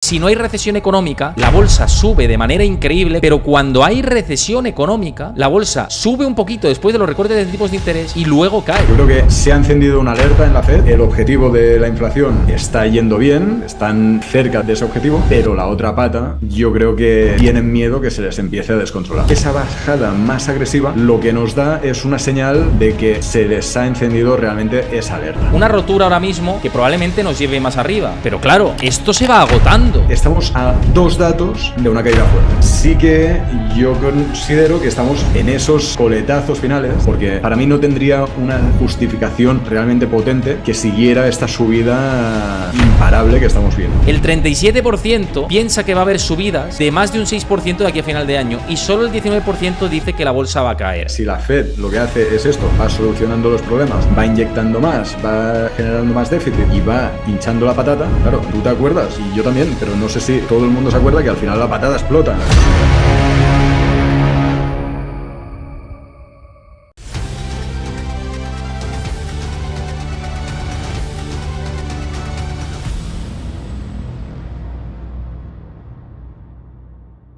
Si no hay recesión económica, la bolsa sube de manera increíble, pero cuando hay recesión económica, la bolsa sube un poquito después de los recortes de tipos de interés y luego cae. Yo creo que se ha encendido una alerta en la Fed. El objetivo de la inflación está yendo bien, están cerca de ese objetivo, pero la otra pata, yo creo que tienen miedo que se les empiece a descontrolar. Esa bajada más agresiva lo que nos da es una señal de que se les ha encendido realmente esa alerta. Una rotura ahora mismo que probablemente nos lleve más arriba, pero claro, esto se va agotando. Estamos a 2 datos de una caída fuerte. Sí que yo considero que estamos en esos coletazos finales, porque para mí no tendría una justificación realmente potente que siguiera esta subida imparable que estamos viendo. El 37% piensa que va a haber subidas de más de un 6% de aquí a final de año y solo el 19% dice que la bolsa va a caer. Si la Fed lo que hace es esto, va solucionando los problemas, va inyectando más, va generando más déficit y va hinchando la patata, claro, tú te acuerdas y yo también, pero no sé si todo el mundo se acuerda que al final la patata explota.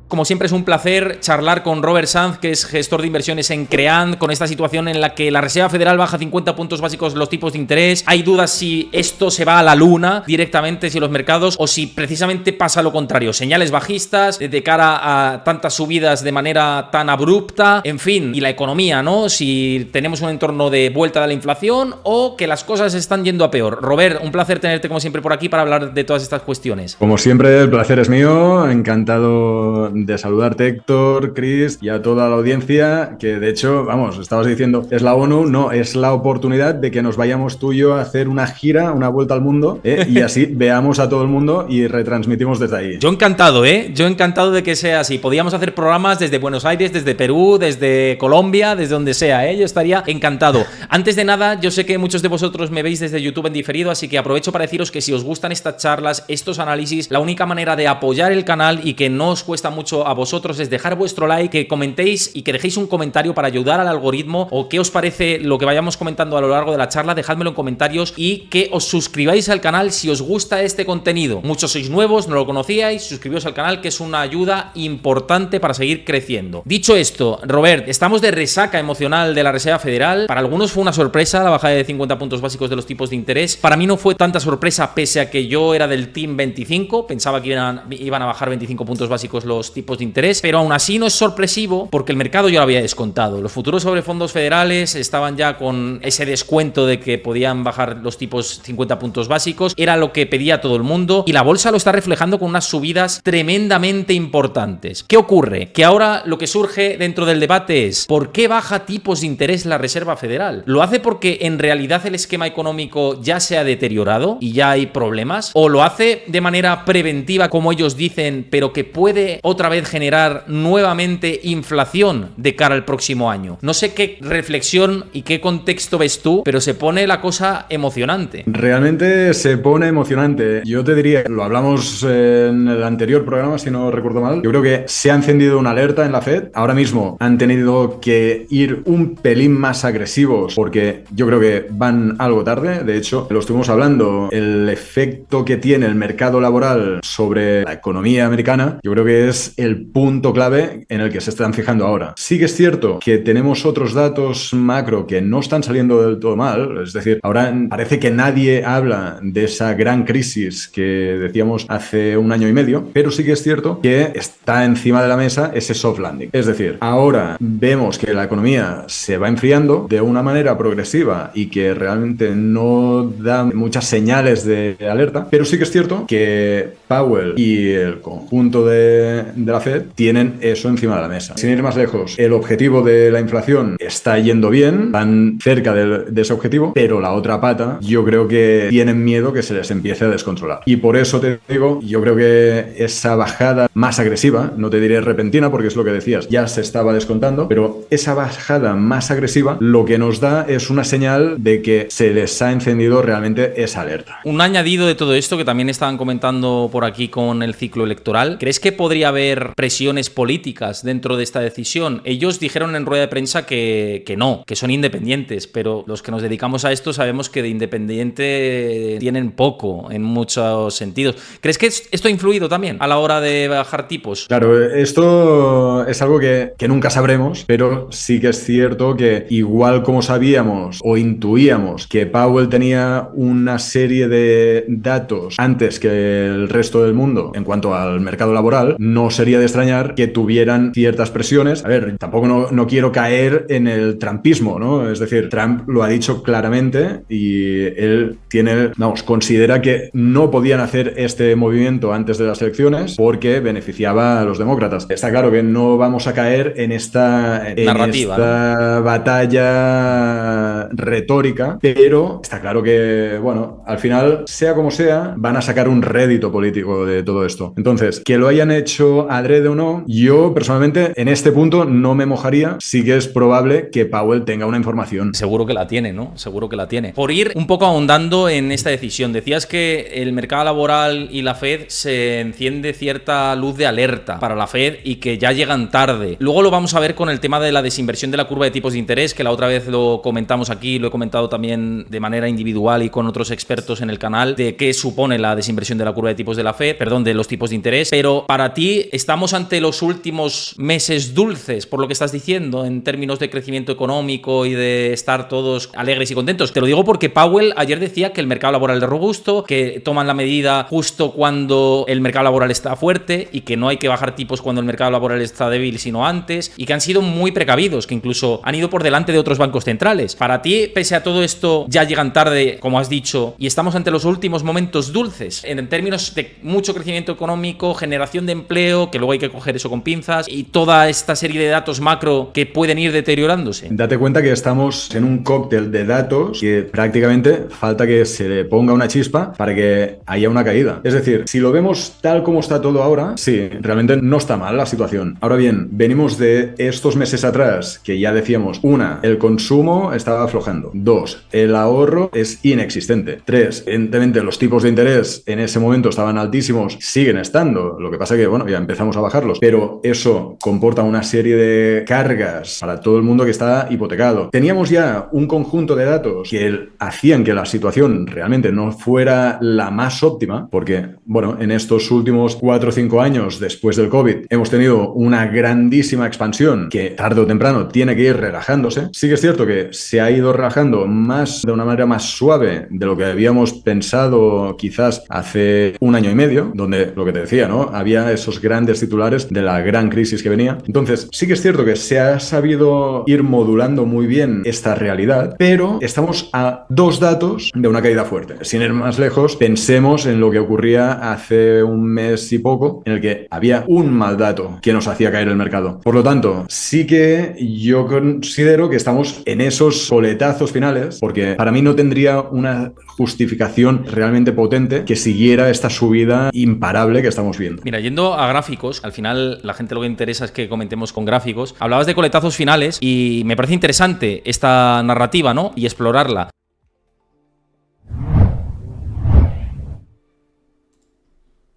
Como siempre es un placer charlar con Robert Sanz, que es gestor de inversiones en Creant, con esta situación en la que la Reserva Federal baja 50 puntos básicos los tipos de interés. Hay dudas si esto se va a la luna directamente, si los mercados, o si precisamente pasa lo contrario. Señales bajistas de cara a tantas subidas de manera tan abrupta, en fin, y la economía, ¿no? Si tenemos un entorno de vuelta de la inflación o que las cosas están yendo a peor. Robert, un placer tenerte como siempre por aquí para hablar de todas estas cuestiones. Como siempre, el placer es mío. Encantado de saludarte, Héctor, Chris y a toda la audiencia, que de hecho, vamos, estabas diciendo, es la ONU, no, es la oportunidad de que nos vayamos tú y yo a hacer una gira, una vuelta al mundo, y así veamos a todo el mundo y retransmitimos desde ahí. Yo encantado, yo encantado de que sea así. Podíamos hacer programas desde Buenos Aires, desde Perú, desde Colombia, desde donde sea, yo estaría encantado. Antes de nada, yo sé que muchos de vosotros me veis desde YouTube en diferido, así que aprovecho para deciros que si os gustan estas charlas, estos análisis, la única manera de apoyar el canal y que no os cuesta mucho a vosotros es dejar vuestro like, que comentéis y que dejéis un comentario para ayudar al algoritmo, o qué os parece lo que vayamos comentando a lo largo de la charla, dejádmelo en comentarios, y que os suscribáis al canal si os gusta este contenido. Muchos sois nuevos, no lo conocíais, suscribíos al canal, que es una ayuda importante para seguir creciendo. Dicho esto, Robert, estamos de resaca emocional de la Reserva Federal. Para algunos fue una sorpresa la bajada de 50 puntos básicos de los tipos de interés. Para mí no fue tanta sorpresa, pese a que yo era del Team 25, pensaba que iban a bajar 25 puntos básicos los tipos de interés, pero aún así no es sorpresivo porque el mercado ya lo había descontado. Los futuros sobre fondos federales estaban ya con ese descuento de que podían bajar los tipos 50 puntos básicos, era lo que pedía todo el mundo, y la bolsa lo está reflejando con unas subidas tremendamente importantes. ¿Qué ocurre? Que ahora lo que surge dentro del debate es ¿por qué baja tipos de interés la Reserva Federal? ¿Lo hace porque en realidad el esquema económico ya se ha deteriorado y ya hay problemas? ¿O lo hace de manera preventiva, como ellos dicen, pero que puede otra vez generar nuevamente inflación de cara al próximo año? No sé qué reflexión y qué contexto ves tú, pero se pone la cosa emocionante. Realmente se pone emocionante. Yo te diría, lo hablamos en el anterior programa, si no recuerdo mal, yo creo que se ha encendido una alerta en la Fed. Ahora mismo han tenido que ir un pelín más agresivos porque yo creo que van algo tarde. De hecho, lo estuvimos hablando, el efecto que tiene el mercado laboral sobre la economía americana, yo creo que es el punto clave en el que se están fijando ahora. Sí que es cierto que tenemos otros datos macro que no están saliendo del todo mal, es decir, ahora parece que nadie habla de esa gran crisis que decíamos hace un año y medio, pero sí que es cierto que está encima de la mesa ese soft landing. Es decir, ahora vemos que la economía se va enfriando de una manera progresiva y que realmente no da muchas señales de alerta, pero sí que es cierto que Powell y el conjunto de la Fed tienen eso encima de la mesa. Sin ir más lejos, el objetivo de la inflación está yendo bien, van cerca de ese objetivo, pero la otra pata, yo creo que tienen miedo que se les empiece a descontrolar. Y por eso te digo, yo creo que esa bajada más agresiva, no te diré repentina porque es lo que decías, ya se estaba descontando, pero esa bajada más agresiva lo que nos da es una señal de que se les ha encendido realmente esa alerta. Un añadido de todo esto que también estaban comentando por aquí con el ciclo electoral, ¿crees que podría haber haber presiones políticas dentro de esta decisión? Ellos dijeron en rueda de prensa que no, que son independientes, pero los que nos dedicamos a esto sabemos que de independiente tienen poco en muchos sentidos. ¿Crees que esto ha influido también a la hora de bajar tipos? Claro, esto es algo que nunca sabremos, pero sí que es cierto que igual como sabíamos o intuíamos que Powell tenía una serie de datos antes que el resto del mundo en cuanto al mercado laboral, no sería de extrañar que tuvieran ciertas presiones. A ver, tampoco no quiero caer en el trumpismo, ¿no? Es decir, Trump lo ha dicho claramente y él considera que no podían hacer este movimiento antes de las elecciones porque beneficiaba a los demócratas. Está claro que no vamos a caer en esta narrativa, ¿no? Batalla retórica, pero está claro que, bueno, al final, sea como sea, van a sacar un rédito político de todo esto. Entonces, que lo hayan hecho adrede o no, yo personalmente en este punto no me mojaría. Sí que es probable que Powell tenga una información. Seguro que la tiene, ¿no? Seguro que la tiene. Por ir un poco ahondando en esta decisión, decías que el mercado laboral y la Fed se enciende cierta luz de alerta para la Fed y que ya llegan tarde. Luego lo vamos a ver con el tema de la desinversión de la curva de tipos de interés, que la otra vez lo comentamos aquí, lo he comentado también de manera individual y con otros expertos en el canal, de qué supone la desinversión de la curva de tipos de la Fed, de los tipos de interés. Pero para ti, ¿estamos ante los últimos meses dulces, por lo que estás diciendo, en términos de crecimiento económico y de estar todos alegres y contentos? Te lo digo porque Powell ayer decía que el mercado laboral es robusto, que toman la medida justo cuando el mercado laboral está fuerte y que no hay que bajar tipos cuando el mercado laboral está débil, sino antes, y que han sido muy precavidos, que incluso han ido por delante de otros bancos centrales. Para ti, pese a todo esto, ya llegan tarde, como has dicho, y estamos ante los últimos momentos dulces, en términos de mucho crecimiento económico, generación de empleo, que luego hay que coger eso con pinzas, y toda esta serie de datos macro que pueden ir deteriorándose. Date cuenta que estamos en un cóctel de datos que prácticamente falta que se le ponga una chispa para que haya una caída. Es decir, si lo vemos tal como está todo ahora, sí, realmente no está mal la situación. Ahora bien, venimos de estos meses atrás que ya decíamos, una, el consumo estaba aflojando. Dos, el ahorro es inexistente. Tres, evidentemente los tipos de interés en ese momento estaban altísimos, siguen estando. Lo que pasa que, bueno, ya empezamos a bajarlos. Pero eso comporta una serie de cargas para todo el mundo que está hipotecado. Teníamos ya un conjunto de datos que hacían que la situación realmente no fuera la más óptima, porque, bueno, en estos últimos 4 o 5 años después del COVID hemos tenido una grandísima expansión que tarde o temprano tiene que ir relajándose. Sí que es cierto que se ha ido relajando de una manera más suave de lo que habíamos pensado quizás hace 1 año y medio, donde lo que te decía, ¿no? Había esos grandes titulares de la gran crisis que venía. Entonces, sí que es cierto que se ha sabido ir modulando muy bien esta realidad, pero estamos a 2 datos de una caída fuerte. Sin ir más lejos, pensemos en lo que ocurría hace un mes y poco, en el que había un mal dato que nos hacía caer el mercado. Por lo tanto, sí que yo considero que estamos en esos coletazos finales, porque para mí no tendría una justificación realmente potente que siguiera esta subida imparable que estamos viendo. Mira, yendo a gráficos, al final la gente lo que interesa es que comentemos con gráficos. Hablabas de coletazos finales y me parece interesante esta narrativa, ¿no? Y explorarla.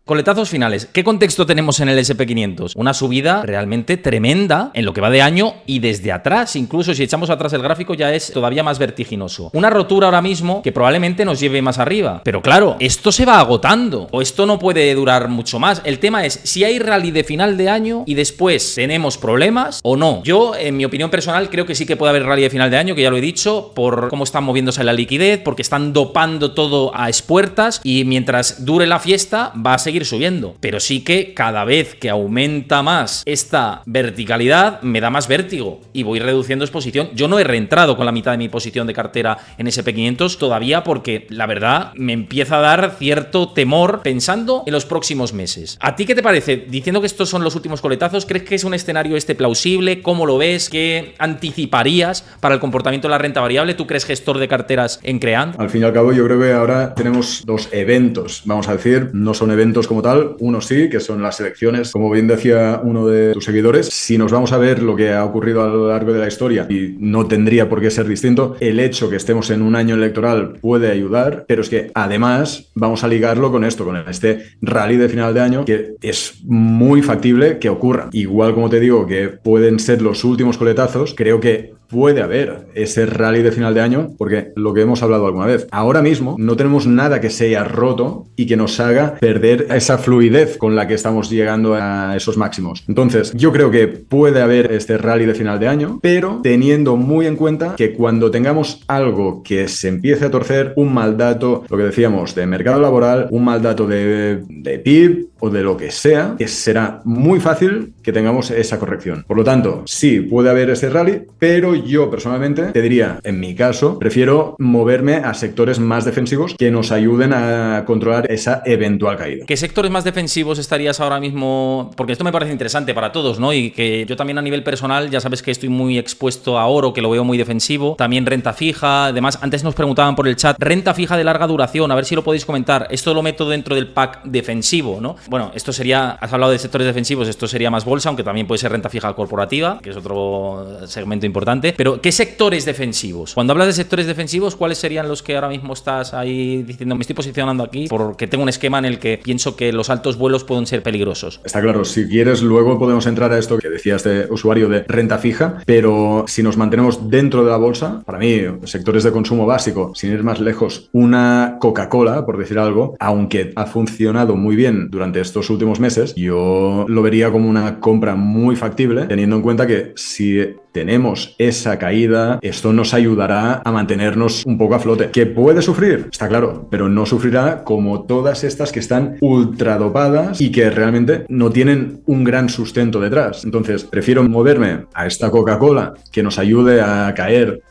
Coletazos finales. ¿Qué contexto tenemos en el SP500? Una subida realmente tremenda en lo que va de año y desde atrás. Incluso si echamos atrás el gráfico ya es todavía más vertiginoso. Una rotura ahora mismo que probablemente nos lleve más arriba. Pero claro, esto se va agotando o esto no puede durar mucho más. El tema es si hay rally de final de año y después tenemos problemas o no. Yo, en mi opinión personal, creo que sí que puede haber rally de final de año, que ya lo he dicho, por cómo están moviéndose la liquidez, porque están dopando todo a expuertas y mientras dure la fiesta va a seguir subiendo, pero sí que cada vez que aumenta más esta verticalidad me da más vértigo y voy reduciendo exposición. Yo no he reentrado con la mitad de mi posición de cartera en SP500 todavía porque la verdad me empieza a dar cierto temor pensando en los próximos meses. ¿A ti qué te parece? Diciendo que estos son los últimos coletazos, ¿crees que es un escenario plausible? ¿Cómo lo ves? ¿Qué anticiparías para el comportamiento de la renta variable? ¿Tú crees gestor de carteras en Creant? Al fin y al cabo yo creo que ahora tenemos 2 eventos, vamos a decir, no son eventos eventos como tal, uno sí, que son las elecciones, como bien decía uno de tus seguidores. Si nos vamos a ver lo que ha ocurrido a lo largo de la historia, y no tendría por qué ser distinto, el hecho que estemos en un año electoral puede ayudar, pero es que además vamos a ligarlo con esto, con este rally de final de año, que es muy factible que ocurra. Igual como te digo que pueden ser los últimos coletazos, creo que puede haber ese rally de final de año, porque lo que hemos hablado alguna vez, ahora mismo no tenemos nada que se haya roto y que nos haga perder esa fluidez con la que estamos llegando a esos máximos. Entonces, yo creo que puede haber este rally de final de año, pero teniendo muy en cuenta que cuando tengamos algo que se empiece a torcer, un mal dato, lo que decíamos, de mercado laboral, un mal dato de PIB o de lo que sea, que será muy fácil que tengamos esa corrección. Por lo tanto, sí, puede haber ese rally, pero yo personalmente te diría, en mi caso, prefiero moverme a sectores más defensivos que nos ayuden a controlar esa eventual caída. ¿Qué sectores más defensivos estarías ahora mismo? Porque esto me parece interesante para todos, ¿no? Y que yo también a nivel personal, ya sabes que estoy muy expuesto a oro, que lo veo muy defensivo. También renta fija. Además, antes nos preguntaban por el chat, renta fija de larga duración, a ver si lo podéis comentar. Esto lo meto dentro del pack defensivo, ¿no? Bueno, esto sería, has hablado de sectores defensivos, esto sería más bolsa, aunque también puede ser renta fija corporativa, que es otro segmento importante. Pero, ¿qué sectores defensivos? Cuando hablas de sectores defensivos, ¿cuáles serían los que ahora mismo estás ahí diciendo, me estoy posicionando aquí porque tengo un esquema en el que pienso que los altos vuelos pueden ser peligrosos? Está claro, si quieres luego podemos entrar a esto que decía este usuario de renta fija, pero si nos mantenemos dentro de la bolsa, para mí, sectores de consumo básico, sin ir más lejos, una Coca-Cola, por decir algo, aunque ha funcionado muy bien durante estos últimos meses, yo lo vería como una compra muy factible, teniendo en cuenta que si tenemos esa caída, esto nos ayudará a mantenernos un poco a flote. ¿Que puede sufrir? Está claro, pero no sufrirá como todas estas que están ultra dopadas y que realmente no tienen un gran sustento detrás. Entonces, prefiero moverme a esta Coca-Cola que nos ayude a caer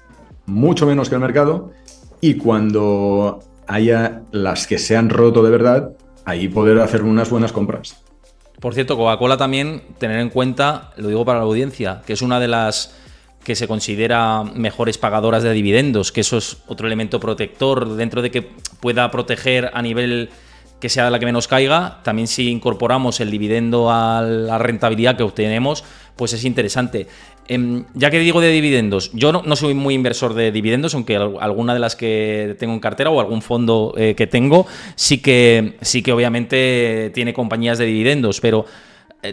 mucho menos que el mercado, y cuando haya las que se han roto de verdad, ahí poder hacer unas buenas compras. Por cierto, Coca-Cola también, tener en cuenta, lo digo para la audiencia, que es una de las que se considera mejores pagadoras de dividendos, que eso es otro elemento protector, dentro de que pueda proteger a nivel que sea la que menos caiga. También si incorporamos el dividendo a la rentabilidad que obtenemos, pues es interesante. Ya que digo de dividendos, yo no soy muy inversor de dividendos, aunque alguna de las que tengo en cartera o algún fondo que tengo sí que obviamente tiene compañías de dividendos, pero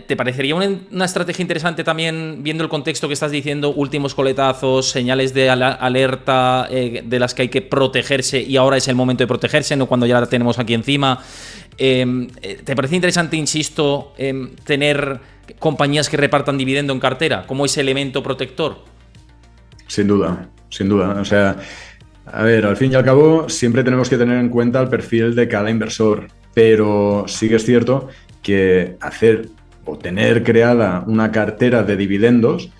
¿te parecería una estrategia interesante también, viendo el contexto que estás diciendo, últimos coletazos, señales de alerta de las que hay que protegerse y ahora es el momento de protegerse, no cuando ya la tenemos aquí encima? ¿Te parece interesante, insisto, tener compañías que repartan dividendo en cartera como ese elemento protector? Sin duda, sin duda. O sea, a ver, al fin y al cabo siempre tenemos que tener en cuenta el perfil de cada inversor, pero sí que es cierto que hacer o tener creada una cartera de dividendos,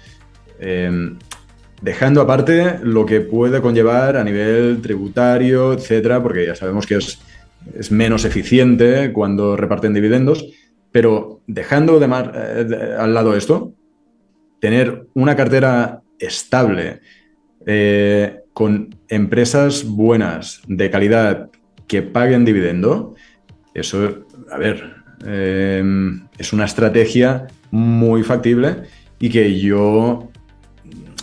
dejando aparte lo que puede conllevar a nivel tributario, etcétera, porque ya sabemos que es menos eficiente cuando reparten dividendos, pero dejando al lado esto, tener una cartera estable, con empresas buenas, de calidad, que paguen dividendo, eso, a ver, es una estrategia muy factible y que yo,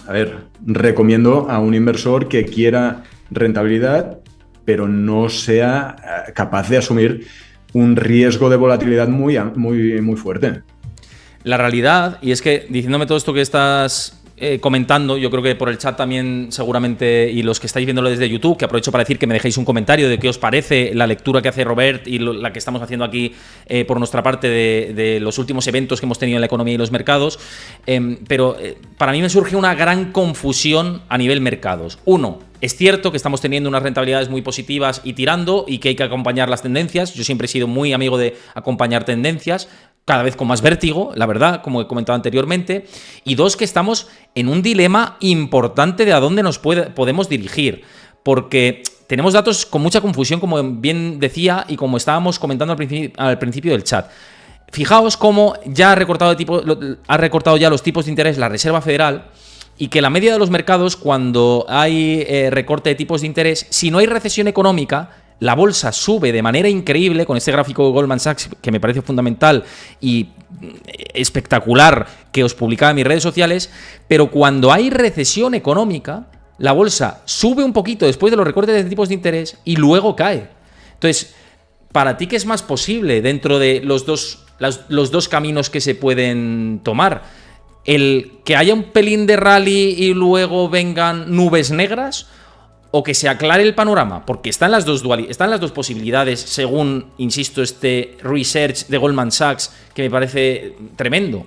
a ver, recomiendo a un inversor que quiera rentabilidad, pero no sea capaz de asumir un riesgo de volatilidad muy, muy, muy fuerte. La realidad, y es que diciéndome todo esto que estás comentando, yo creo que por el chat también seguramente, y los que estáis viéndolo desde YouTube, que aprovecho para decir que me dejéis un comentario de qué os parece la lectura que hace Robert y la que estamos haciendo aquí por nuestra parte de los últimos eventos que hemos tenido en la economía y los mercados, pero para mí me surge una gran confusión a nivel mercados. Uno, es cierto que estamos teniendo unas rentabilidades muy positivas y tirando, y que hay que acompañar las tendencias. Yo siempre he sido muy amigo de acompañar tendencias, cada vez con más vértigo, la verdad, como he comentado anteriormente. Y dos, que estamos en un dilema importante de a dónde nos podemos dirigir, porque tenemos datos con mucha confusión, como bien decía y como estábamos comentando al principio del chat. Fijaos cómo ya ha recortado ya los tipos de interés la Reserva Federal, y que la media de los mercados, cuando hay recorte de tipos de interés, si no hay recesión económica, la bolsa sube de manera increíble con este gráfico de Goldman Sachs que me parece fundamental y espectacular que os publicaba en mis redes sociales, pero cuando hay recesión económica, la bolsa sube un poquito después de los recortes de tipos de interés y luego cae. Entonces, ¿para ti qué es más posible dentro de los dos caminos que se pueden tomar? ¿El que haya un pelín de rally y luego vengan nubes negras? ¿O que se aclare el panorama? Porque están las dos posibilidades, según, insisto, este research de Goldman Sachs, que me parece tremendo.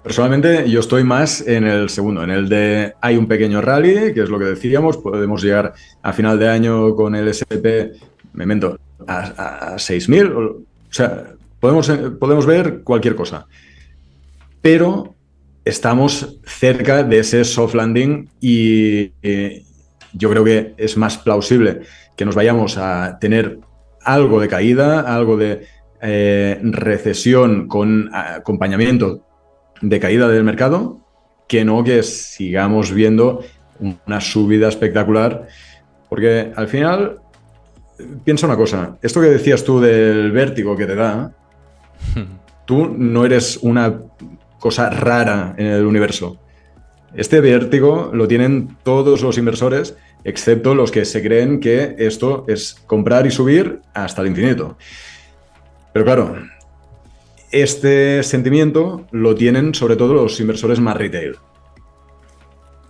Personalmente, yo estoy más en el segundo, en el de hay un pequeño rally, que es lo que decíamos, podemos llegar a final de año con el S&P, me invento, a 6.000, o sea, podemos ver cualquier cosa. Pero estamos cerca de ese soft landing y yo creo que es más plausible que nos vayamos a tener algo de caída, algo de recesión con acompañamiento de caída del mercado, que no que sigamos viendo una subida espectacular, porque al final, piensa una cosa, esto que decías tú del vértigo que te da, tú no eres una cosa rara en el universo. Este vértigo lo tienen todos los inversores, excepto los que se creen que esto es comprar y subir hasta el infinito. Pero claro, este sentimiento lo tienen sobre todo los inversores más retail.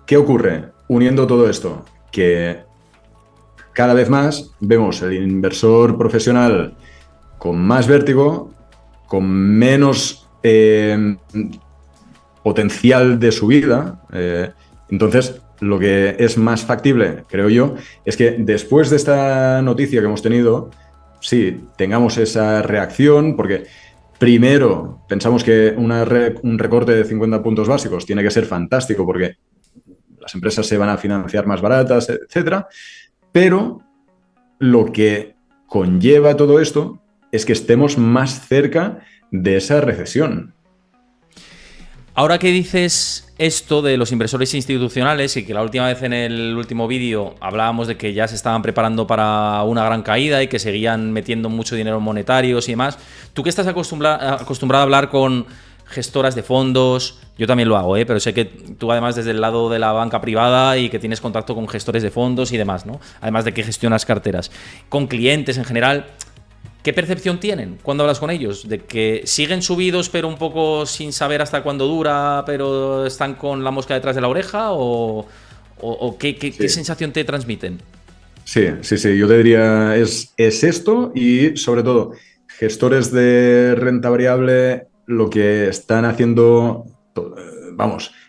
¿Qué ocurre uniendo todo esto? Que cada vez más vemos el inversor profesional con más vértigo, con menos potencial de subida. Entonces, lo que es más factible, creo yo, es que después de esta noticia que hemos tenido, sí, tengamos esa reacción, porque primero pensamos que un recorte de 50 puntos básicos tiene que ser fantástico porque las empresas se van a financiar más baratas, etcétera, pero lo que conlleva todo esto es que estemos más cerca de esa recesión. Ahora que dices esto de los inversores institucionales y que la última vez en el último vídeo hablábamos de que ya se estaban preparando para una gran caída y que seguían metiendo mucho dinero en monetarios y demás, tú que estás acostumbrado a hablar con gestoras de fondos, yo también lo hago, pero sé que tú además desde el lado de la banca privada y que tienes contacto con gestores de fondos y demás, ¿no? Además de que gestionas carteras, con clientes en general. ¿Qué percepción tienen cuando hablas con ellos? ¿De que siguen subidos pero un poco sin saber hasta cuándo dura, pero están con la mosca detrás de la oreja? ¿O qué sensación te transmiten? Sí. Yo te diría, es esto y sobre todo, gestores de renta variable lo que están haciendo,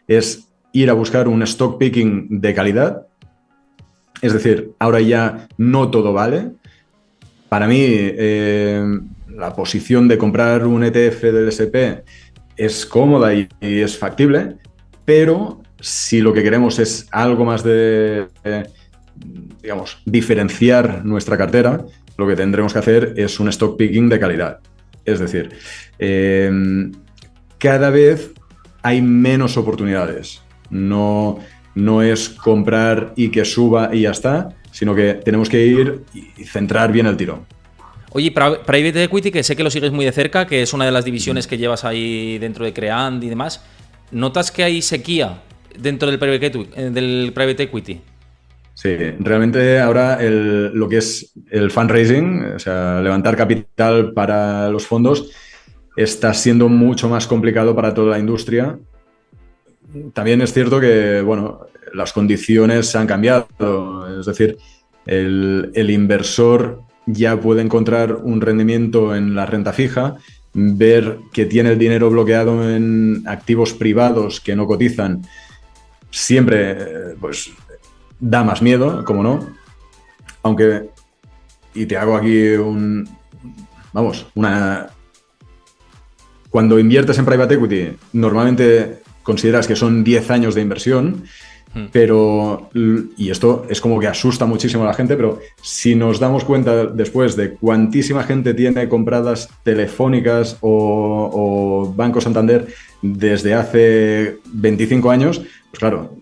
es ir a buscar un stock picking de calidad. Es decir, ahora ya no todo vale. Para mí, la posición de comprar un ETF del S&P es cómoda y es factible, pero si lo que queremos es algo más de, diferenciar nuestra cartera, lo que tendremos que hacer es un stock picking de calidad. Es decir, cada vez hay menos oportunidades. No es comprar y que suba y ya está, sino que tenemos que ir y centrar bien el tiro. Oye, Private Equity, que sé que lo sigues muy de cerca, que es una de las divisiones que llevas ahí dentro de Creand y demás, ¿notas que hay sequía dentro del Private Equity? Sí, realmente ahora lo que es el fundraising, o sea, levantar capital para los fondos, está siendo mucho más complicado para toda la industria. También es cierto que, las condiciones han cambiado. Es decir, el inversor ya puede encontrar un rendimiento en la renta fija, ver que tiene el dinero bloqueado en activos privados que no cotizan, siempre da más miedo, como no. Aunque, y te hago aquí cuando inviertes en private equity, normalmente consideras que son 10 años de inversión, pero, y esto es como que asusta muchísimo a la gente, pero si nos damos cuenta después de cuantísima gente tiene compradas Telefónicas o Banco Santander desde hace 25 años, pues claro,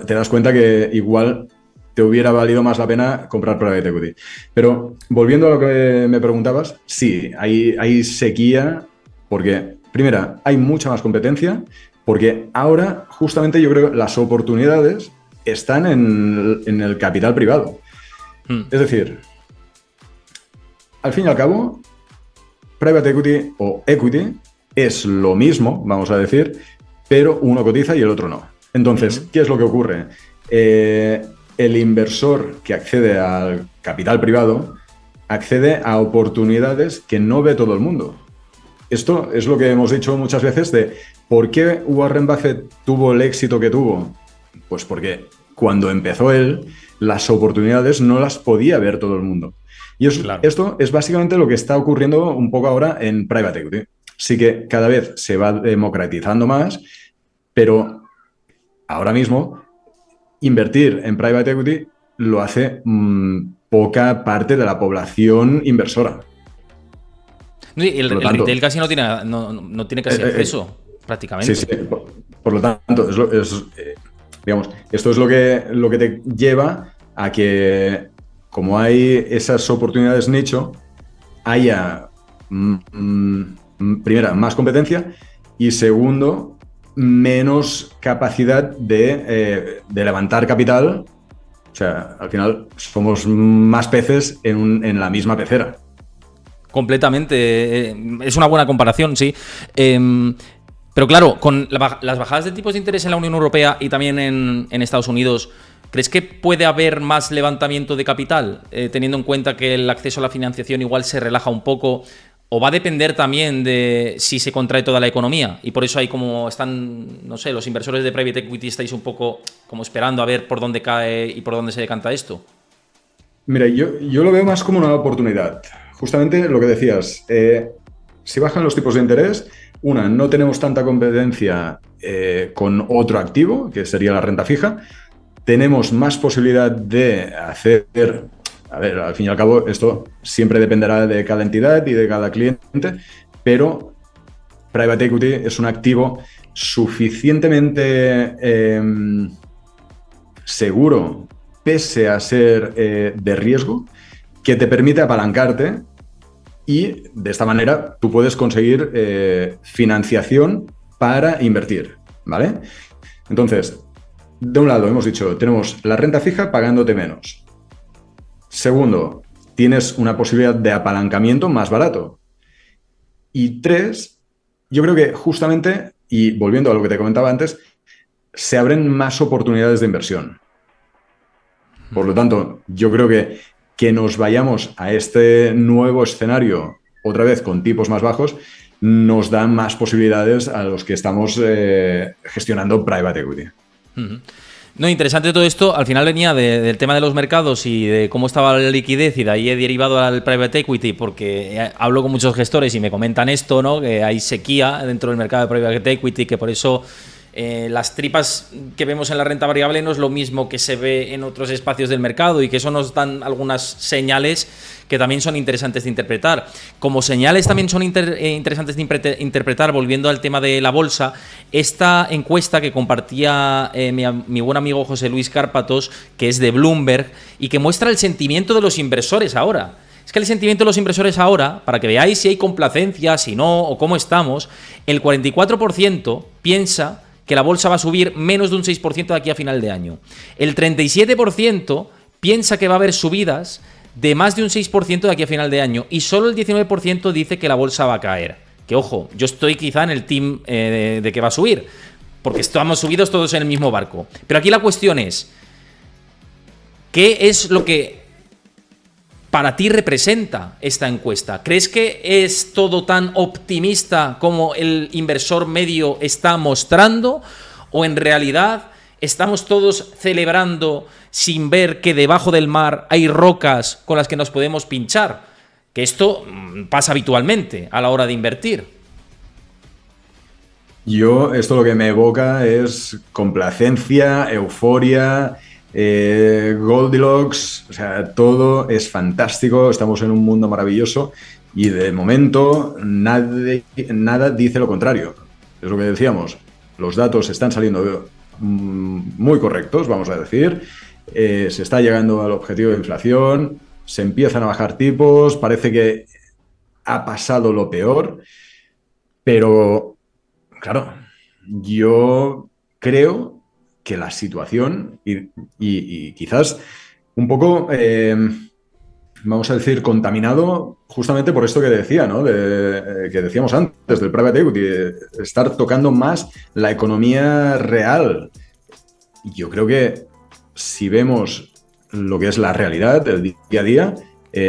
te das cuenta que igual te hubiera valido más la pena comprar private equity. Pero volviendo a lo que me preguntabas, sí, hay sequía porque, primera, hay mucha más competencia, porque ahora justamente yo creo que las oportunidades están en el capital privado. Es decir, al fin y al cabo, private equity o equity es lo mismo, vamos a decir, pero uno cotiza y el otro no. Entonces, ¿qué es lo que ocurre? El inversor que accede al capital privado accede a oportunidades que no ve todo el mundo. Esto es lo que hemos dicho muchas veces de ¿por qué Warren Buffett tuvo el éxito que tuvo? Pues porque cuando empezó él, las oportunidades no las podía ver todo el mundo. Y esto es básicamente lo que está ocurriendo un poco ahora en private equity. Sí que cada vez se va democratizando más, pero ahora mismo invertir en private equity lo hace poca parte de la población inversora. El retail casi no tiene casi acceso, prácticamente. Sí. Por lo tanto, digamos, esto es lo que te lleva a que, como hay esas oportunidades nicho, haya, primera, más competencia y segundo, menos capacidad de levantar capital. O sea, al final somos más peces en la misma pecera. Completamente. Es una buena comparación, sí. Pero claro, con las bajadas de tipos de interés en la Unión Europea y también en Estados Unidos, ¿crees que puede haber más levantamiento de capital, teniendo en cuenta que el acceso a la financiación igual se relaja un poco? ¿O va a depender también de si se contrae toda la economía? Y por eso hay como están, no sé, los inversores de private equity estáis un poco como esperando a ver por dónde cae y por dónde se decanta esto. Mira, yo lo veo más como una oportunidad. Justamente lo que decías, si bajan los tipos de interés, no tenemos tanta competencia con otro activo, que sería la renta fija. Tenemos más posibilidad de hacer... A ver, al fin y al cabo, esto siempre dependerá de cada entidad y de cada cliente, pero private equity es un activo suficientemente seguro, pese a ser de riesgo, que te permite apalancarte y de esta manera tú puedes conseguir financiación para invertir, ¿vale? Entonces, de un lado hemos dicho, tenemos la renta fija pagándote menos. Segundo, tienes una posibilidad de apalancamiento más barato. Y tres, yo creo que justamente, y volviendo a lo que te comentaba antes, se abren más oportunidades de inversión. Por lo tanto, yo creo que nos vayamos a este nuevo escenario, otra vez con tipos más bajos, nos da más posibilidades a los que estamos gestionando private equity. No, interesante todo esto. Al final venía del tema de los mercados y de cómo estaba la liquidez, y de ahí he derivado al private equity, porque hablo con muchos gestores y me comentan esto, ¿no? Que hay sequía dentro del mercado de private equity, que por eso las tripas que vemos en la renta variable no es lo mismo que se ve en otros espacios del mercado, y que eso nos dan algunas señales que también son interesantes de interpretar. Como señales también son interesantes de interpretar, volviendo al tema de la bolsa, esta encuesta que compartía mi buen amigo José Luis Cárpatos, que es de Bloomberg, y que muestra el sentimiento de los inversores ahora. Es que el sentimiento de los inversores ahora, para que veáis si hay complacencia, si no, o cómo estamos, el 44% piensa que la bolsa va a subir menos de un 6% de aquí a final de año. El 37% piensa que va a haber subidas de más de un 6% de aquí a final de año, y solo el 19% dice que la bolsa va a caer. Que ojo, yo estoy quizá en el team de que va a subir, porque estamos subidos todos en el mismo barco. Pero aquí la cuestión es, ¿qué es lo que para ti representa esta encuesta? ¿Crees que es todo tan optimista como el inversor medio está mostrando? ¿O en realidad estamos todos celebrando sin ver que debajo del mar hay rocas con las que nos podemos pinchar? Que esto pasa habitualmente a la hora de invertir. Esto lo que me evoca es complacencia, euforia, Goldilocks, o sea, todo es fantástico, estamos en un mundo maravilloso y de momento nada dice lo contrario. Es lo que decíamos, los datos están saliendo muy correctos, vamos a decir, se está llegando al objetivo de inflación, se empiezan a bajar tipos, parece que ha pasado lo peor, pero claro, yo creo que la situación y quizás un poco, vamos a decir, contaminado justamente por esto que decía, ¿no? Que decíamos antes del private equity, de estar tocando más la economía real. Yo creo que si vemos lo que es la realidad, el día a día,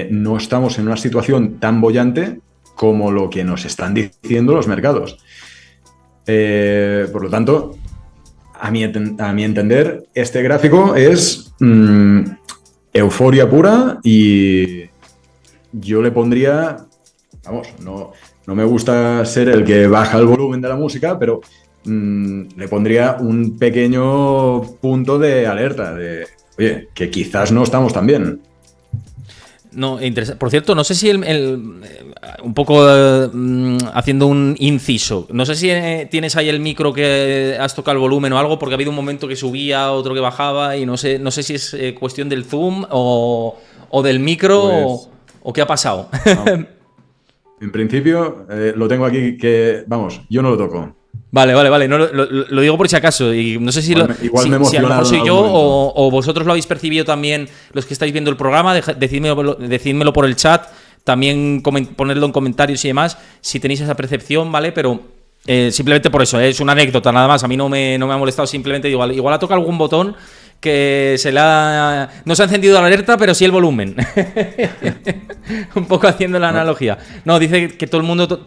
no estamos en una situación tan boyante como lo que nos están diciendo los mercados. Por lo tanto, a mi entender, este gráfico es euforia pura y yo le pondría, vamos, no me gusta ser el que baja el volumen de la música, pero le pondría un pequeño punto de alerta, de, oye, que quizás no estamos tan bien. No, por cierto, no sé si un poco haciendo un inciso, no sé si tienes ahí el micro que has tocado el volumen o algo, porque ha habido un momento que subía, otro que bajaba, y no sé si es cuestión del zoom o del micro pues, o qué ha pasado. No. En principio, lo tengo aquí que, vamos, yo no lo toco. Vale. No, lo digo por si acaso. Y no sé si, igual me si a lo mejor soy yo o vosotros lo habéis percibido también, los que estáis viendo el programa. Decídmelo por el chat. También ponedlo en comentarios y demás, si tenéis esa percepción, ¿vale? Pero simplemente por eso, es una anécdota nada más. A mí no me ha molestado, simplemente igual ha tocado algún botón que no se ha encendido la alerta, pero sí el volumen. Un poco haciendo la analogía. No, dice que todo el mundo...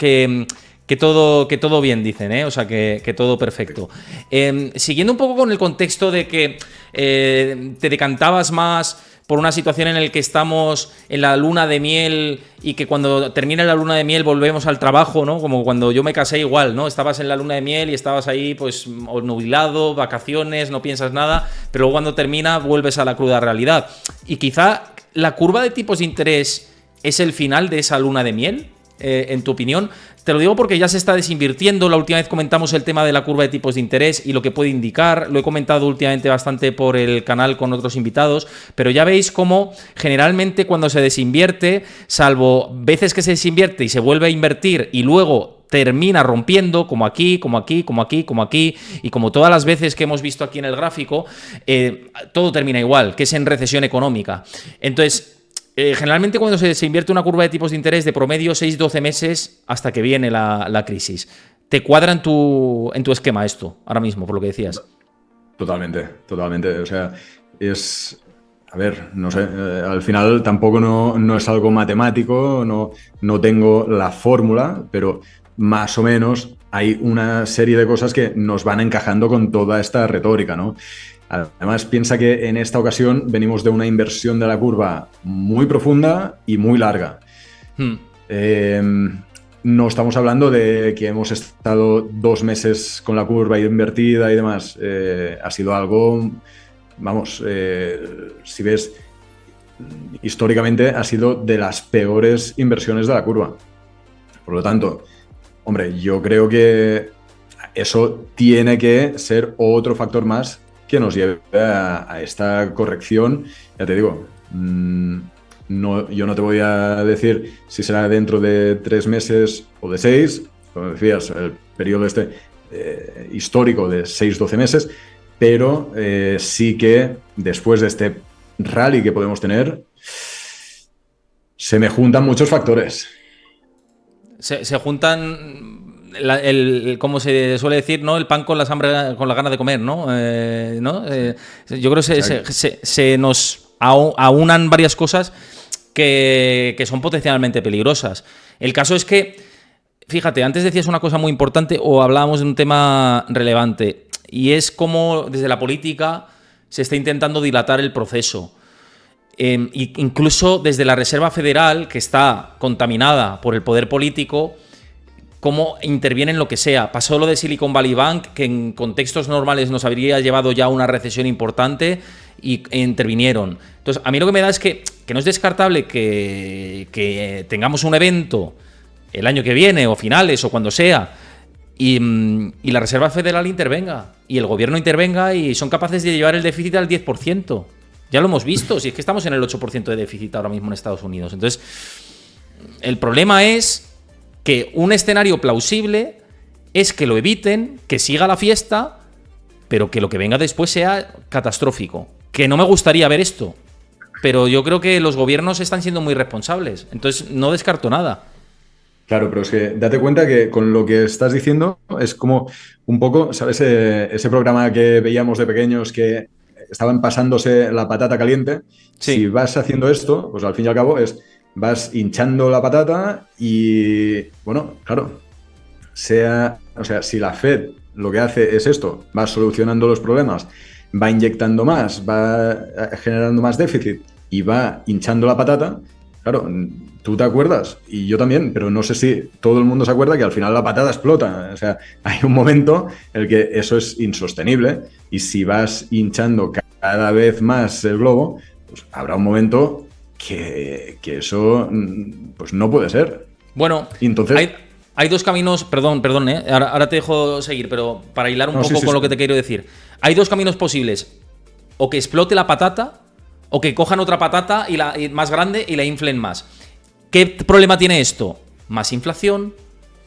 Que todo bien, dicen, ¿eh? O sea, que todo perfecto. Siguiendo un poco con el contexto de que te decantabas más por una situación en la que estamos en la luna de miel y que cuando termine la luna de miel volvemos al trabajo, ¿no? Como cuando yo me casé igual, ¿no? Estabas en la luna de miel y estabas ahí, pues, nubilado, vacaciones, no piensas nada, pero luego cuando termina vuelves a la cruda realidad. Y quizá la curva de tipos de interés es el final de esa luna de miel, en tu opinión. Te lo digo porque ya se está desinvirtiendo. La última vez comentamos el tema de la curva de tipos de interés y lo que puede indicar. Lo he comentado últimamente bastante por el canal con otros invitados, pero ya veis cómo generalmente cuando se desinvierte, salvo veces que se desinvierte y se vuelve a invertir y luego termina rompiendo, como aquí, y como todas las veces que hemos visto aquí en el gráfico, todo termina igual, que es en recesión económica. Entonces, generalmente cuando se invierte una curva de tipos de interés de promedio 6-12 meses hasta que viene la crisis. ¿Te cuadra en tu esquema esto ahora mismo, por lo que decías? Totalmente. O sea, es... A ver, no sé, al final tampoco no es algo matemático, no tengo la fórmula, pero más o menos hay una serie de cosas que nos van encajando con toda esta retórica, ¿no? Además, piensa que en esta ocasión venimos de una inversión de la curva muy profunda y muy larga. No estamos hablando de que hemos estado 2 meses con la curva invertida y demás. Ha sido algo, vamos, si ves, históricamente ha sido de las peores inversiones de la curva. Por lo tanto, hombre, yo creo que eso tiene que ser otro factor más que nos lleve a esta corrección. Ya te digo, yo no te voy a decir si será dentro de 3 meses o de 6, como decías, el periodo histórico de 6-12 meses, pero sí que después de este rally que podemos tener, se me juntan muchos factores. Se juntan... como se suele decir, ¿no? El pan con las ganas de comer, ¿no? Yo creo que se nos aunan varias cosas que son potencialmente peligrosas. El caso es que, fíjate, antes decías una cosa muy importante o hablábamos de un tema relevante, y es cómo desde la política se está intentando dilatar el proceso. Incluso desde la Reserva Federal, que está contaminada por el poder político, cómo interviene en lo que sea. Pasó lo de Silicon Valley Bank, que en contextos normales nos habría llevado ya a una recesión importante y intervinieron. Entonces, a mí lo que me da es que no es descartable que tengamos un evento el año que viene o finales o cuando sea y la Reserva Federal intervenga y el gobierno intervenga y son capaces de llevar el déficit al 10%. Ya lo hemos visto, si es que estamos en el 8% de déficit ahora mismo en Estados Unidos. Entonces, el problema es que un escenario plausible es que lo eviten, que siga la fiesta, pero que lo que venga después sea catastrófico. Que no me gustaría ver esto, pero yo creo que los gobiernos están siendo muy responsables. Entonces, no descarto nada. Claro, pero es que date cuenta que con lo que estás diciendo es como un poco, ¿sabes? Ese programa que veíamos de pequeños que estaban pasándose la patata caliente. Si Sí. vas haciendo esto, pues al fin y al cabo vas hinchando la patata y, bueno, claro, o sea, si la Fed lo que hace es esto, va solucionando los problemas, va inyectando más, va generando más déficit y va hinchando la patata, claro, tú te acuerdas y yo también, pero no sé si todo el mundo se acuerda que al final la patata explota. O sea, hay un momento en el que eso es insostenible y si vas hinchando cada vez más el globo, pues habrá un momento que eso pues no puede ser. Bueno, Y entonces... hay dos caminos, perdón, ahora te dejo seguir, pero para hilar un No, poco sí, con sí. lo que te quiero decir. Hay dos caminos posibles. O que explote la patata, o que cojan otra patata y más grande y la inflen más. ¿Qué problema tiene esto? Más inflación,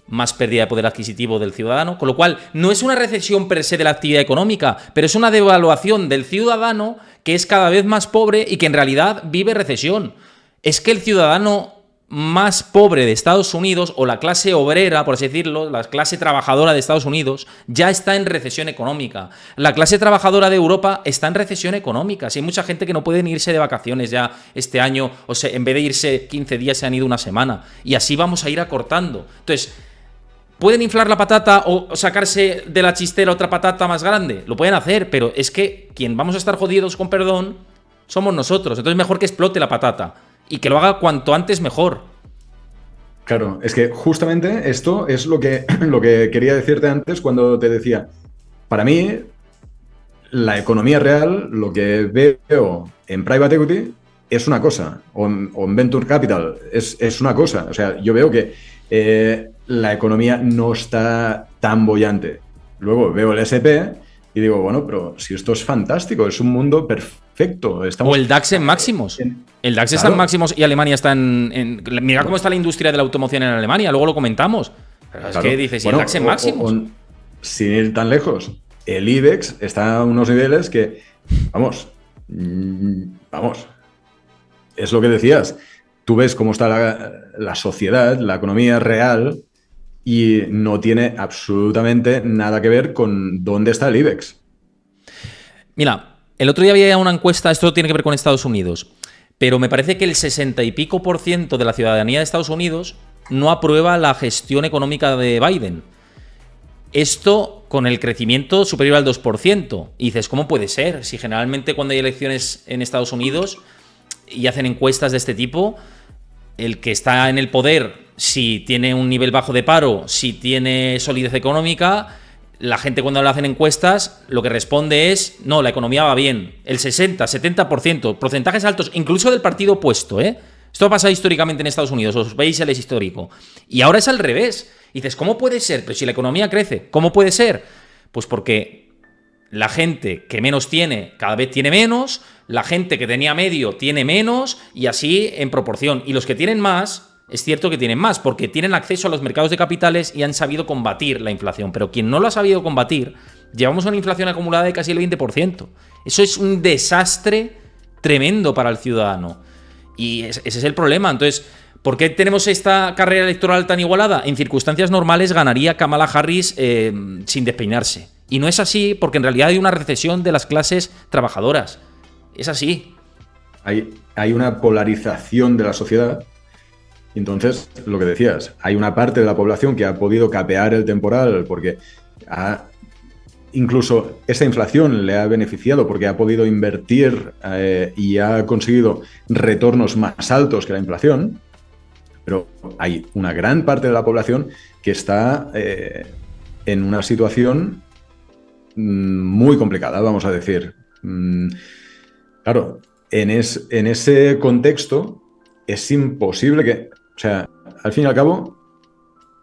más pérdida de poder adquisitivo del ciudadano, con lo cual no es una recesión per se de la actividad económica, pero es una devaluación del ciudadano que es cada vez más pobre y que en realidad vive recesión. Es que el ciudadano más pobre de Estados Unidos, o la clase obrera, por así decirlo, la clase trabajadora de Estados Unidos, ya está en recesión económica. La clase trabajadora de Europa está en recesión económica. Si hay mucha gente que no puede ni irse de vacaciones ya este año, o sea, en vez de irse 15 días se han ido una semana. Y así vamos a ir acortando. Entonces, ¿pueden inflar la patata o sacarse de la chistera otra patata más grande? Lo pueden hacer, pero es que quien vamos a estar jodidos, con perdón, somos nosotros. Entonces mejor que explote la patata. Y que lo haga cuanto antes mejor. Claro, es que justamente esto es lo que quería decirte antes cuando te decía, para mí, la economía real, lo que veo en private equity es una cosa, o en venture capital es una cosa. O sea, yo veo que la economía no está tan bollante. Luego veo el SP y digo, bueno, pero si esto es fantástico, es un mundo perfecto. O el DAX en máximos. El DAX está en máximos y Alemania está mira cómo está la industria de la automoción en Alemania, luego lo comentamos. Pero es que dices, bueno, el DAX en máximos. Sin ir tan lejos, el IBEX está a unos niveles que, vamos, es lo que decías. Tú ves cómo está la sociedad, la economía real, y no tiene absolutamente nada que ver con dónde está el IBEX. Mira, el otro día había una encuesta, esto tiene que ver con Estados Unidos, pero me parece que el 60 y pico % de la ciudadanía de Estados Unidos no aprueba la gestión económica de Biden. Esto con el crecimiento superior al 2%. Y dices, ¿cómo puede ser? Si generalmente cuando hay elecciones en Estados Unidos y hacen encuestas de este tipo, el que está en el poder, si tiene un nivel bajo de paro, si tiene solidez económica, la gente cuando le hacen encuestas lo que responde es, no, la economía va bien. El 60, 70%, porcentajes altos, incluso del partido opuesto, ¿eh? Esto ha pasado históricamente en Estados Unidos, os veis el histórico. Y ahora es al revés. Y dices, ¿cómo puede ser? Pero si la economía crece, ¿cómo puede ser? Pues porque la gente que menos tiene cada vez tiene menos, la gente que tenía medio tiene menos y así en proporción. Y los que tienen más, es cierto que tienen más porque tienen acceso a los mercados de capitales y han sabido combatir la inflación. Pero quien no lo ha sabido combatir, llevamos una inflación acumulada de casi el 20%. Eso es un desastre tremendo para el ciudadano. Y ese es el problema. Entonces, ¿por qué tenemos esta carrera electoral tan igualada? En circunstancias normales ganaría Kamala Harris sin despeinarse. Y no es así porque en realidad hay una recesión de las clases trabajadoras. Es así. Hay una polarización de la sociedad. Y entonces, lo que decías, hay una parte de la población que ha podido capear el temporal porque incluso esa inflación le ha beneficiado porque ha podido invertir y ha conseguido retornos más altos que la inflación. Pero hay una gran parte de la población que está en una situación muy complicada, vamos a decir. Claro, en ese contexto es imposible que... O sea, al fin y al cabo,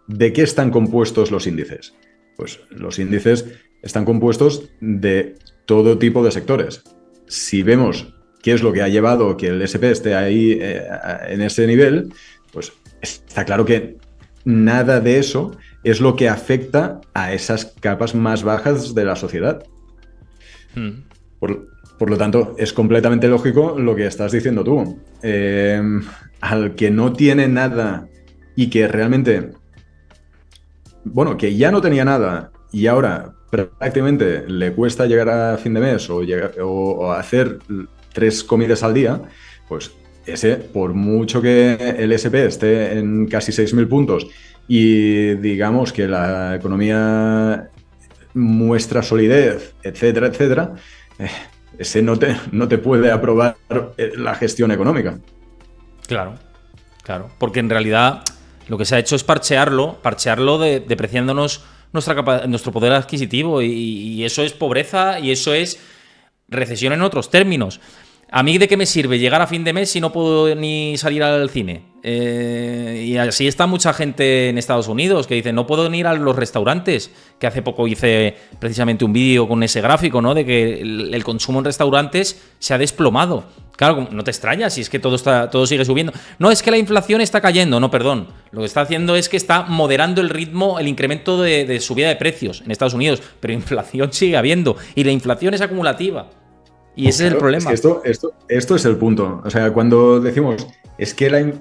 ¿de qué están compuestos los índices? Pues los índices están compuestos de todo tipo de sectores. Si vemos qué es lo que ha llevado que el SP esté ahí en ese nivel, pues está claro que nada de eso es lo que afecta a esas capas más bajas de la sociedad. Por lo tanto, es completamente lógico lo que estás diciendo tú. Al que no tiene nada y que realmente, bueno, que ya no tenía nada y ahora prácticamente le cuesta llegar a fin de mes o hacer 3 comidas al día, pues ese, por mucho que el SP esté en casi 6.000 puntos y digamos que la economía muestra solidez, etcétera, etcétera, ese no te puede aprobar la gestión económica. Claro, porque en realidad lo que se ha hecho es parchearlo depreciándonos nuestro poder adquisitivo y eso es pobreza y eso es recesión en otros términos. ¿A mí de qué me sirve llegar a fin de mes si no puedo ni salir al cine? Y así está mucha gente en Estados Unidos que dice, no puedo ni ir a los restaurantes, que hace poco hice precisamente un vídeo con ese gráfico, ¿no? De que el consumo en restaurantes se ha desplomado. Claro, no te extrañas si es que todo sigue subiendo. No, es que la inflación está cayendo. No, perdón. Lo que está haciendo es que está moderando el ritmo, el incremento de subida de precios en Estados Unidos. Pero inflación sigue habiendo. Y la inflación es acumulativa. Y ese es el problema. Es que esto es el punto. O sea, cuando decimos, es que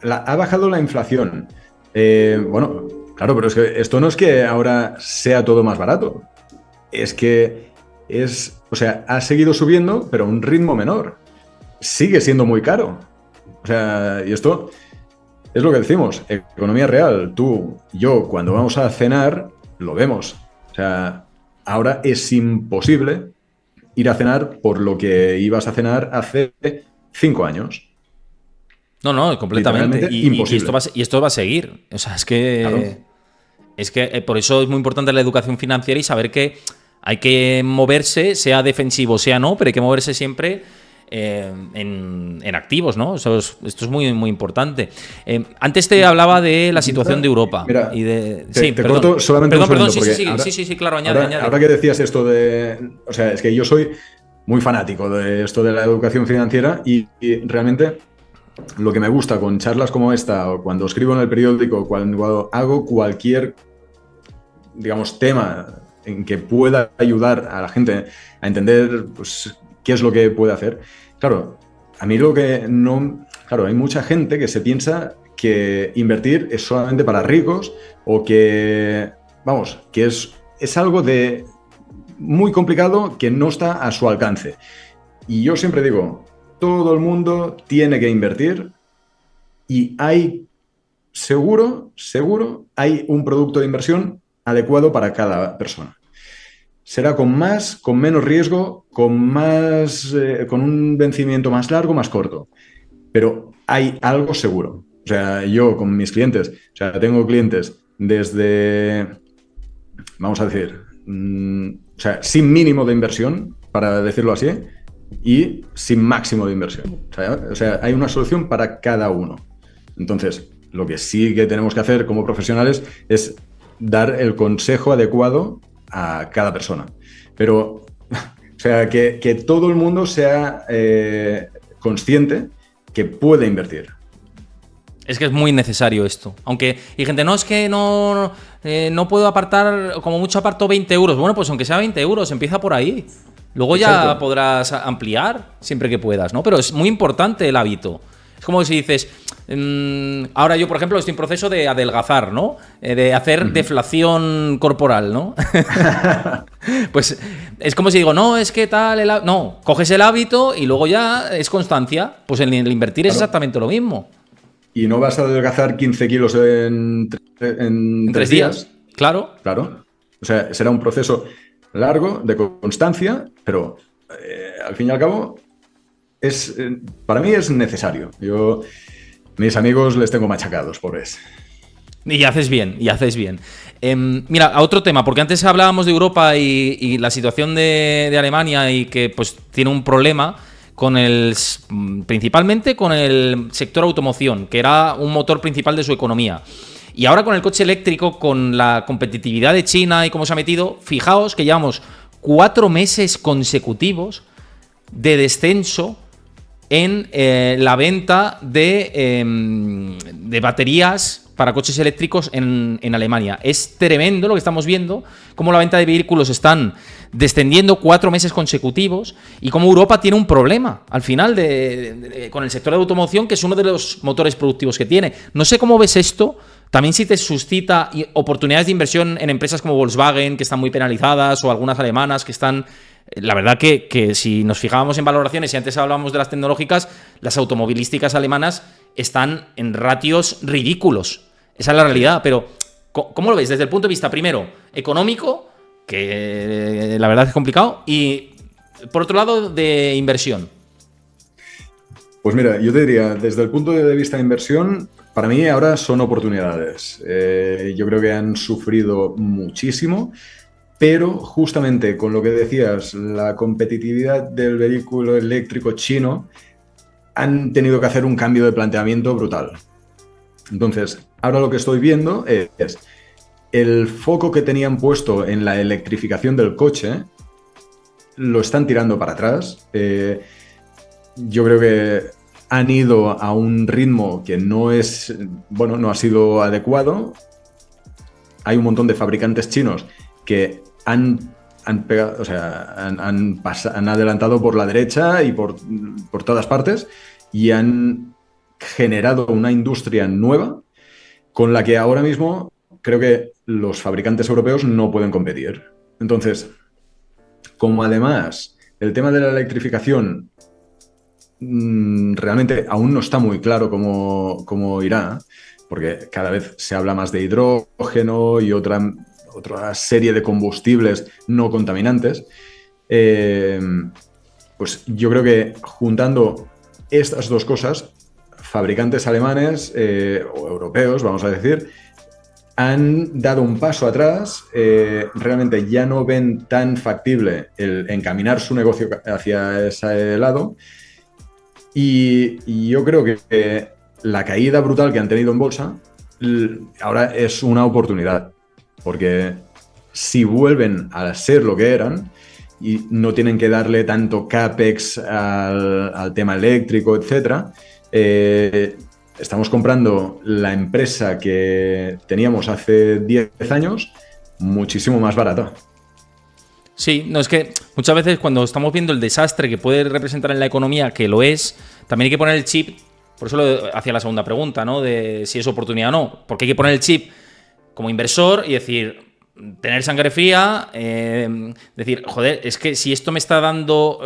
ha bajado la inflación. Bueno, claro, pero es que esto no es que ahora sea todo más barato. Es que ha seguido subiendo, pero a un ritmo menor. Sigue siendo muy caro. O sea, y esto es lo que decimos. Economía real. Tú, yo, cuando vamos a cenar, lo vemos. O sea, ahora es imposible ir a cenar por lo que ibas a cenar hace 5 años. No, completamente. Imposible. Y esto va a seguir. O sea, es que... Claro. Es que por eso es muy importante la educación financiera y saber que hay que moverse, sea defensivo, sea no, pero hay que moverse siempre en activos, ¿no? Esto es muy, muy importante. Antes te hablaba de la situación de Europa. Mira, y te corto solamente un segundo. Sí, claro, añade. Ahora que decías esto de... O sea, es que yo soy muy fanático de esto de la educación financiera y realmente lo que me gusta con charlas como esta o cuando escribo en el periódico, cuando hago cualquier, digamos, tema en que pueda ayudar a la gente a entender, pues, qué es lo que puede hacer. Claro, a mí lo que no... Claro, hay mucha gente que se piensa que invertir es solamente para ricos o que, vamos, que es algo de muy complicado que no está a su alcance. Y yo siempre digo, todo el mundo tiene que invertir y hay, seguro, hay un producto de inversión adecuado para cada persona. Será con más, con menos riesgo, con un vencimiento más largo, más corto. Pero hay algo seguro. O sea, yo con mis clientes, o sea, tengo clientes desde, vamos a decir, o sea, sin mínimo de inversión, para decirlo así, y sin máximo de inversión. O sea, hay una solución para cada uno. Entonces, lo que sí que tenemos que hacer como profesionales es dar el consejo adecuado a cada persona. Pero, o sea, que todo el mundo sea consciente que puede invertir. Es que es muy necesario esto. Aunque, y gente, no, es que no puedo apartar, como mucho aparto 20 euros. Bueno, pues aunque sea 20 euros, empieza por ahí. Luego ya Exacto. Podrás ampliar siempre que puedas, ¿no? Pero es muy importante el hábito. Es como si dices, ahora yo, por ejemplo, estoy en proceso de adelgazar, ¿no? De hacer deflación corporal, ¿no? Pues es como si digo, no, es que tal... No, coges el hábito y luego ya es constancia. Pues el invertir claro. Es exactamente lo mismo. Y no vas a adelgazar 15 kilos en 3 días. Claro. Claro. O sea, será un proceso largo, de constancia, pero al fin y al cabo... para mí es necesario. Yo, mis amigos les tengo machacados, pobres. Y haces bien. Mira, a otro tema, porque antes hablábamos de Europa y la situación de Alemania y que pues tiene un problema principalmente con el sector automoción, que era un motor principal de su economía. Y ahora con el coche eléctrico, con la competitividad de China y cómo se ha metido, fijaos que llevamos 4 meses consecutivos de descenso en la venta de baterías para coches eléctricos en Alemania. Es tremendo lo que estamos viendo, cómo la venta de vehículos están descendiendo 4 meses consecutivos y cómo Europa tiene un problema al final con el sector de automoción, que es uno de los motores productivos que tiene. No sé cómo ves esto. También si te suscita oportunidades de inversión en empresas como Volkswagen, que están muy penalizadas, o algunas alemanas que están... La verdad que si nos fijábamos en valoraciones, y antes hablábamos de las tecnológicas, las automovilísticas alemanas están en ratios ridículos. Esa es la realidad, pero ¿cómo lo ves? Desde el punto de vista, primero, económico, que la verdad es complicado, y por otro lado, de inversión. Pues mira, yo te diría, desde el punto de vista de inversión, para mí ahora son oportunidades. Yo creo que han sufrido muchísimo, pero justamente con lo que decías, la competitividad del vehículo eléctrico chino, han tenido que hacer un cambio de planteamiento brutal. Entonces, ahora lo que estoy viendo es el foco que tenían puesto en la electrificación del coche, lo están tirando para atrás. Yo creo que han ido a un ritmo que no es, bueno, no ha sido adecuado. Hay un montón de fabricantes chinos que han pegado, o sea, han adelantado por la derecha y por todas partes, y han generado una industria nueva con la que ahora mismo creo que los fabricantes europeos no pueden competir. Entonces, como además el tema de la electrificación realmente aún no está muy claro cómo irá, porque cada vez se habla más de hidrógeno y otra serie de combustibles no contaminantes, pues yo creo que juntando estas dos cosas, fabricantes alemanes o europeos, vamos a decir, han dado un paso atrás, realmente ya no ven tan factible el encaminar su negocio hacia ese lado, y yo creo que la caída brutal que han tenido en bolsa ahora es una oportunidad, porque si vuelven a ser lo que eran y no tienen que darle tanto CAPEX al tema eléctrico, etcétera, estamos comprando la empresa que teníamos hace 10 años muchísimo más barata. Sí, no, es que muchas veces cuando estamos viendo el desastre que puede representar en la economía, que lo es, también hay que poner el chip. Por eso hacía la segunda pregunta, ¿no? De si es oportunidad o no. Porque hay que poner el chip como inversor y decir, tener sangre fría, decir, joder, es que si esto me está dando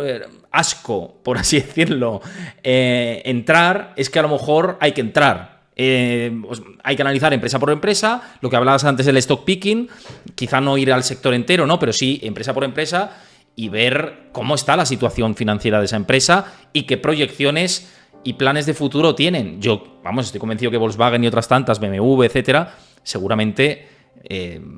asco, por así decirlo, entrar, es que a lo mejor hay que entrar. Pues hay que analizar empresa por empresa, lo que hablabas antes del stock picking, quizá no ir al sector entero, ¿no? Pero sí empresa por empresa y ver cómo está la situación financiera de esa empresa y qué proyecciones y planes de futuro tienen. Yo, vamos, estoy convencido que Volkswagen y otras tantas, BMW, etcétera, seguramente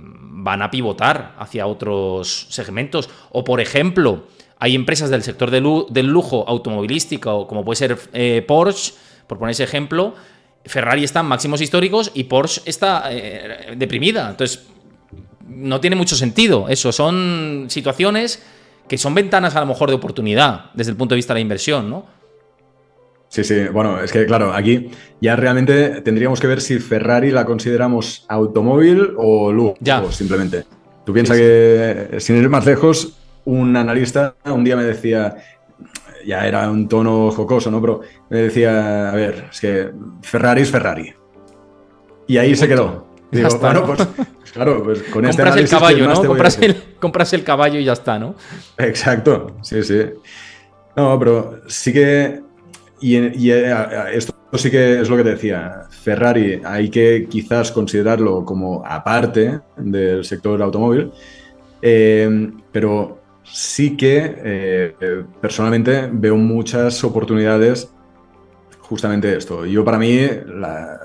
van a pivotar hacia otros segmentos. O, por ejemplo, hay empresas del sector del lujo automovilístico, como puede ser Porsche, por poner ese ejemplo. Ferrari está en máximos históricos y Porsche está deprimida. Entonces, no tiene mucho sentido. Eso son situaciones que son ventanas a lo mejor de oportunidad desde el punto de vista de la inversión, ¿no? Sí, sí, bueno, es que claro, aquí ya realmente tendríamos que ver si Ferrari la consideramos automóvil o lujo, Ya. simplemente. Tú piensas que, sin ir más lejos, un analista un día me decía, ya era un tono jocoso, ¿no? Pero me decía, a ver, es que Ferrari es Ferrari. Y ahí se quedó. Y digo, está, bueno, ¿no? pues claro, pues con este compras el análisis, caballo, ¿qué más ¿no? te voy a decir? Compras el caballo y ya está, ¿no? Exacto, sí, sí. No, pero sí que... esto sí que es lo que te decía. Ferrari hay que quizás considerarlo como aparte del sector automóvil, pero sí que personalmente veo muchas oportunidades justamente esto. Yo, para mí,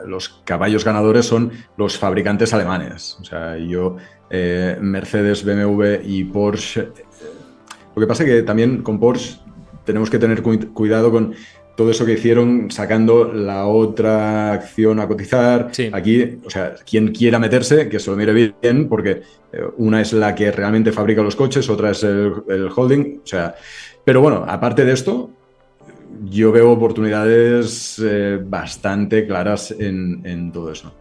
los caballos ganadores son los fabricantes alemanes. O sea, yo, Mercedes, BMW y Porsche. Lo que pasa es que también con Porsche tenemos que tener cuidado con todo eso que hicieron sacando la otra acción a cotizar. Sí. Aquí, o sea, quien quiera meterse, que se lo mire bien, porque una es la que realmente fabrica los coches, otra es el holding. O sea, pero bueno, aparte de esto, yo veo oportunidades bastante claras en todo eso.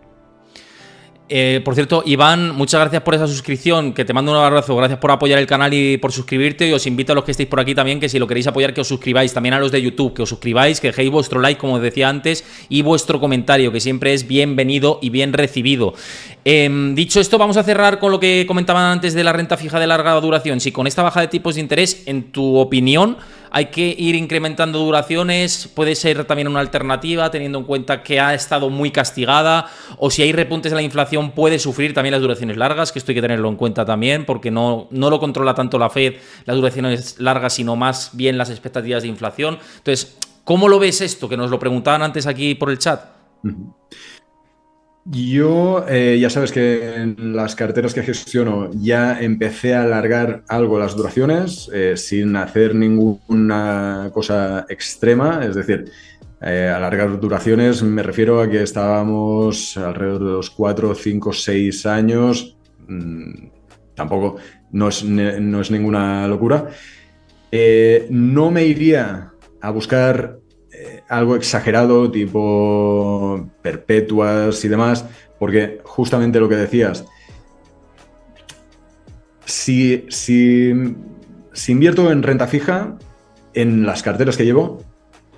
Por cierto, Iván, muchas gracias por esa suscripción, que te mando un abrazo, gracias por apoyar el canal y por suscribirte, y os invito a los que estéis por aquí también, que si lo queréis apoyar, que os suscribáis, también a los de YouTube, que os suscribáis, que dejéis vuestro like, como decía antes, y vuestro comentario, que siempre es bienvenido y bien recibido. Dicho esto, vamos a cerrar con lo que comentaban antes de la renta fija de larga duración. Si con esta baja de tipos de interés, en tu opinión, hay que ir incrementando duraciones, puede ser también una alternativa, teniendo en cuenta que ha estado muy castigada, o si hay repuntes de la inflación, puede sufrir también las duraciones largas, que esto hay que tenerlo en cuenta también, porque no lo controla tanto la Fed, las duraciones largas, sino más bien las expectativas de inflación. Entonces, ¿cómo lo ves esto? Que nos lo preguntaban antes aquí por el chat. Yo, ya sabes que en las carteras que gestiono ya empecé a alargar algo las duraciones sin hacer ninguna cosa extrema, es decir, alargar duraciones me refiero a que estábamos alrededor de los 4, 5, 6 años, tampoco no es ninguna locura. No me iría a buscar algo exagerado, tipo perpetuas y demás, porque justamente lo que decías, si invierto en renta fija, en las carteras que llevo,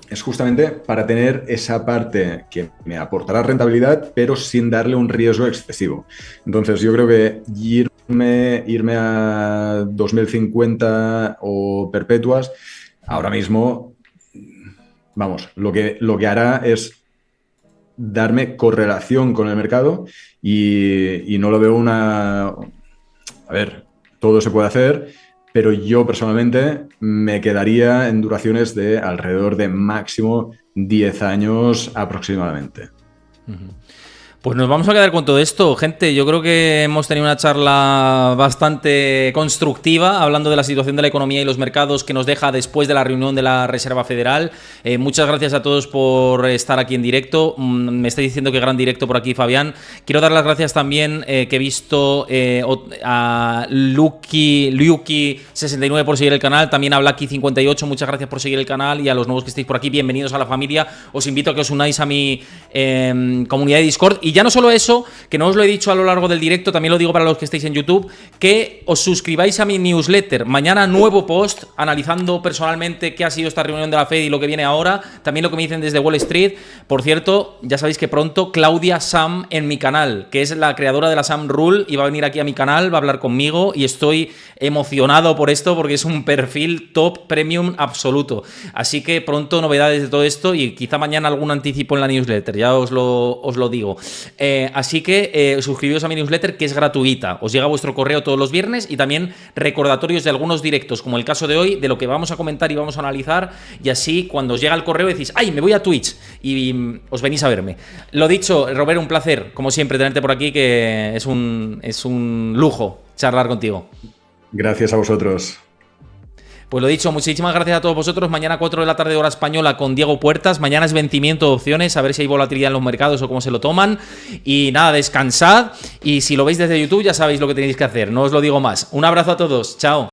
es justamente para tener esa parte que me aportará rentabilidad, pero sin darle un riesgo excesivo. Entonces, yo creo que irme a 2050 o perpetuas, ahora mismo, vamos, lo que hará es darme correlación con el mercado y no lo veo una... A ver, todo se puede hacer, pero yo personalmente me quedaría en duraciones de alrededor de máximo 10 años aproximadamente. Pues nos vamos a quedar con todo esto, gente. Yo creo que hemos tenido una charla bastante constructiva, hablando de la situación de la economía y los mercados que nos deja después de la reunión de la Reserva Federal. Muchas gracias a todos por estar aquí en directo. Me está diciendo que gran directo por aquí, Fabián. Quiero dar las gracias también, que he visto a Luki69 por seguir el canal, también a Blacky58, muchas gracias por seguir el canal, y a los nuevos que estéis por aquí, bienvenidos a la familia. Os invito a que os unáis a mi comunidad de Discord. Y ya no solo eso, que no os lo he dicho a lo largo del directo, también lo digo para los que estéis en YouTube, que os suscribáis a mi newsletter. Mañana nuevo post analizando personalmente qué ha sido esta reunión de la Fed y lo que viene ahora, también lo que me dicen desde Wall Street. Por cierto, ya sabéis que pronto Claudia Sam en mi canal, que es la creadora de la Sam Rule, y va a venir aquí a mi canal, va a hablar conmigo, y estoy emocionado por esto porque es un perfil top premium absoluto. Así que pronto novedades de todo esto, y quizá mañana algún anticipo en la newsletter, ya os lo digo. Así que suscribíos a mi newsletter, que es gratuita, os llega a vuestro correo todos los viernes, y también recordatorios de algunos directos, como el caso de hoy, de lo que vamos a comentar y vamos a analizar, y así cuando os llega el correo decís, ¡ay, me voy a Twitch! Y os venís a verme. Lo dicho, Robert, un placer, como siempre, tenerte por aquí, que es un lujo charlar contigo. Gracias a vosotros. Pues lo dicho, muchísimas gracias a todos vosotros. Mañana 4 de la tarde hora española con Diego Puertas. Mañana es vencimiento de opciones, a ver si hay volatilidad en los mercados o cómo se lo toman. Y nada, descansad. Y si lo veis desde YouTube ya sabéis lo que tenéis que hacer. No os lo digo más. Un abrazo a todos. Chao.